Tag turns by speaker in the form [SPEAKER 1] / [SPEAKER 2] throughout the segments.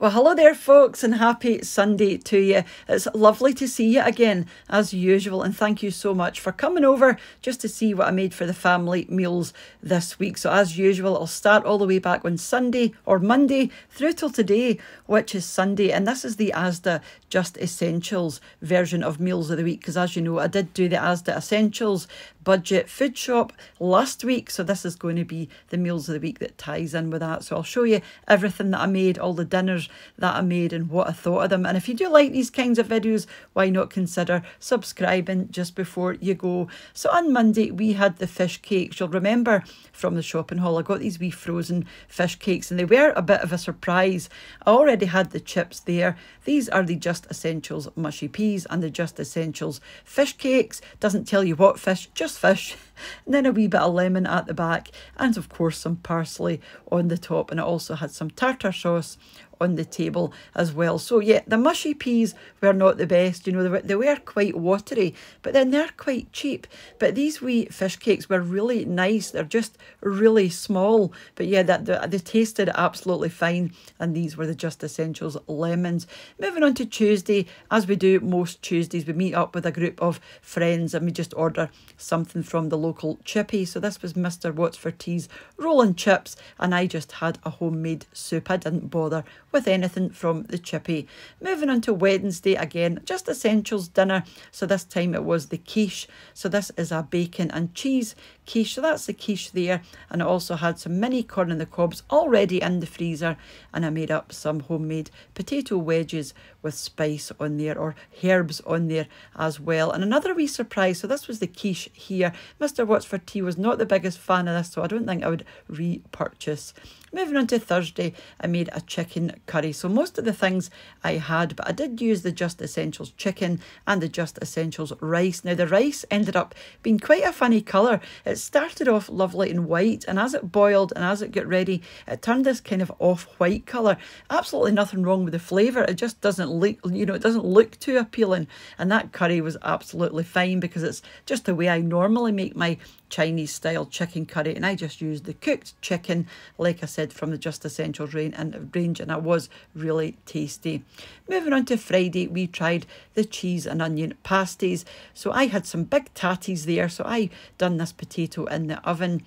[SPEAKER 1] Well, hello there, folks, and happy Sunday to you. It's lovely to see you again, as usual, and thank you so much for coming over just to see what I made for the family meals this week. So, as usual, I'll start all the way back on Sunday or Monday through till today, which is Sunday, and this is the Asda Just Essentials version of Meals of the Week, because as you know, I did do the Asda Essentials budget food shop last week, so this is going to be the Meals of the Week that ties in with that. So I'll show you everything that I made, all the dinners that I made and what I thought of them. And if you do like these kinds of videos, why not consider subscribing just before you go. So on Monday we had the fish cakes. You'll remember from the shopping haul I got these wee frozen fish cakes and they were a bit of a surprise. I already had the chips there. These are the Just Essentials mushy peas and the Just Essentials fish cakes. Doesn't tell you what fish, just fish. And then a wee bit of lemon at the back and of course some parsley on the top, and it also had some tartar sauce on the table as well. So yeah, the mushy peas were not the best, you know, they were quite watery, but then they're quite cheap. But these wee fish cakes were really nice. They're just really small, but yeah, they tasted absolutely fine, and these were the Just Essentials lemons. Moving on to Tuesday, as we do most Tuesdays, we meet up with a group of friends and we just order something from the local chippy. So this was Mr. What's for Tea's rolling chips, and I just had a homemade soup. I didn't bother with anything from the chippy. Moving on to Wednesday, again, Just Essentials dinner. So this time it was the quiche. So this is a bacon and cheese quiche. So that's the quiche there. And I also had some mini corn on the cobs already in the freezer. And I made up some homemade potato wedges with spice on there, or herbs on there as well. And another wee surprise, so this was the quiche here. Mr. What's for Tea was not the biggest fan of this, so I don't think I would repurchase. Moving on to Thursday, I made a chicken curry. So most of the things I had, but I did use the Just Essentials chicken and the Just Essentials rice. Now the rice ended up being quite a funny colour. It started off lovely and white, and as it boiled and as it got ready, it turned this kind of off-white colour. Absolutely nothing wrong with the flavour. It just doesn't look, you know, it doesn't look too appealing. And that curry was absolutely fine because it's just the way I normally make my Chinese style chicken curry, and I just used the cooked chicken, like I said, from the Just Essentials range, and it was really tasty. Moving on to Friday, we tried the cheese and onion pasties. So I had some big tatties there, so I done this potato in the oven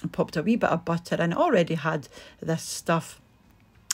[SPEAKER 1] and popped a wee bit of butter, and already had this stuff.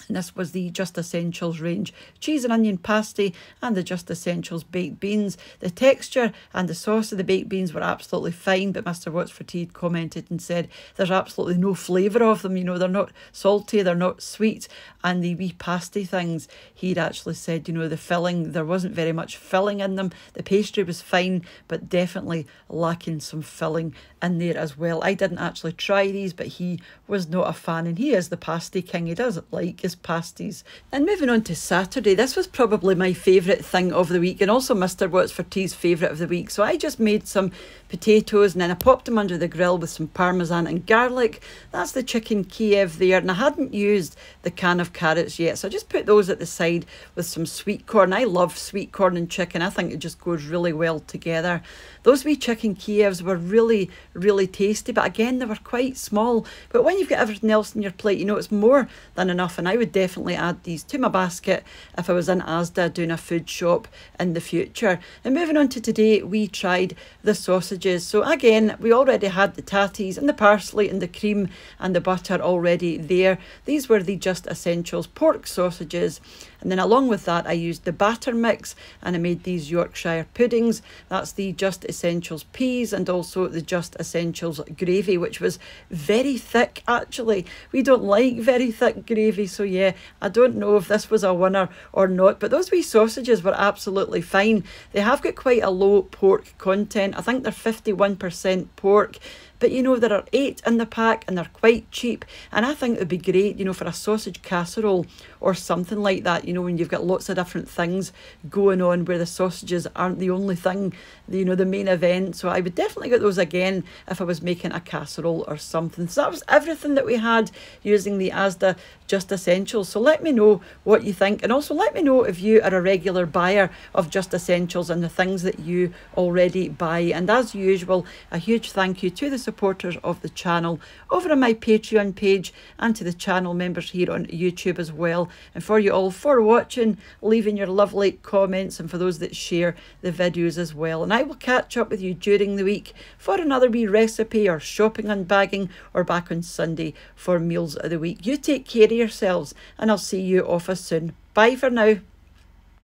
[SPEAKER 1] And this was the Just Essentials range cheese and onion pasty and the Just Essentials baked beans. The texture and the sauce of the baked beans were absolutely fine, but Mr. What's for Tea commented and said there's absolutely no flavour of them. You know, they're not salty, they're not sweet. And the wee pasty things, he'd actually said, you know, the filling, there wasn't very much filling in them. The pastry was fine, but definitely lacking some filling in there as well. I didn't actually try these, but he was not a fan, and he is the pasty king. He doesn't like his pasties. And moving on to Saturday, this was probably my favourite thing of the week, and also Mr. What's for Tea's favourite of the week. So I just made some potatoes and then I popped them under the grill with some parmesan and garlic. That's the chicken Kiev there, and I hadn't used the can of carrots yet, so I just put those at the side with some sweet corn. I love sweet corn and chicken. I think it just goes really well together. Those wee chicken Kievs were really, really tasty, but again, they were quite small. But when you've got everything else on your plate, you know, it's more than enough, and I would definitely add these to my basket if I was in Asda doing a food shop in the future. And moving on to today, we tried the sausages. So again, we already had the tatties and the parsley and the cream and the butter already there. These were the Just Essentials pork sausages. And then along with that, I used the batter mix and I made these Yorkshire puddings. That's the Just Essentials peas and also the Just Essentials gravy, which was very thick actually. We don't like very thick gravy, so yeah, I don't know if this was a winner or not, but those wee sausages were absolutely fine. They have got quite a low pork content. I think they're 51% pork. But you know, there are 8 in the pack and they're quite cheap. And I think it would be great, you know, for a sausage casserole or something like that, you know, when you've got lots of different things going on where the sausages aren't the only thing, you know, the main event. So I would definitely get those again if I was making a casserole or something. So that was everything that we had using the Asda Just Essentials. So let me know what you think. And also let me know if you are a regular buyer of Just Essentials and the things that you already buy. And as usual, a huge thank you to the supporters of the channel over on my Patreon page, and to the channel members here on YouTube as well. And for you all for watching, leaving your lovely comments, and for those that share the videos as well. And I will catch up with you during the week for another wee recipe or shopping unbagging, or back on Sunday for meals of the week. You take care of yourselves, and I'll see you off as soon. Bye for now.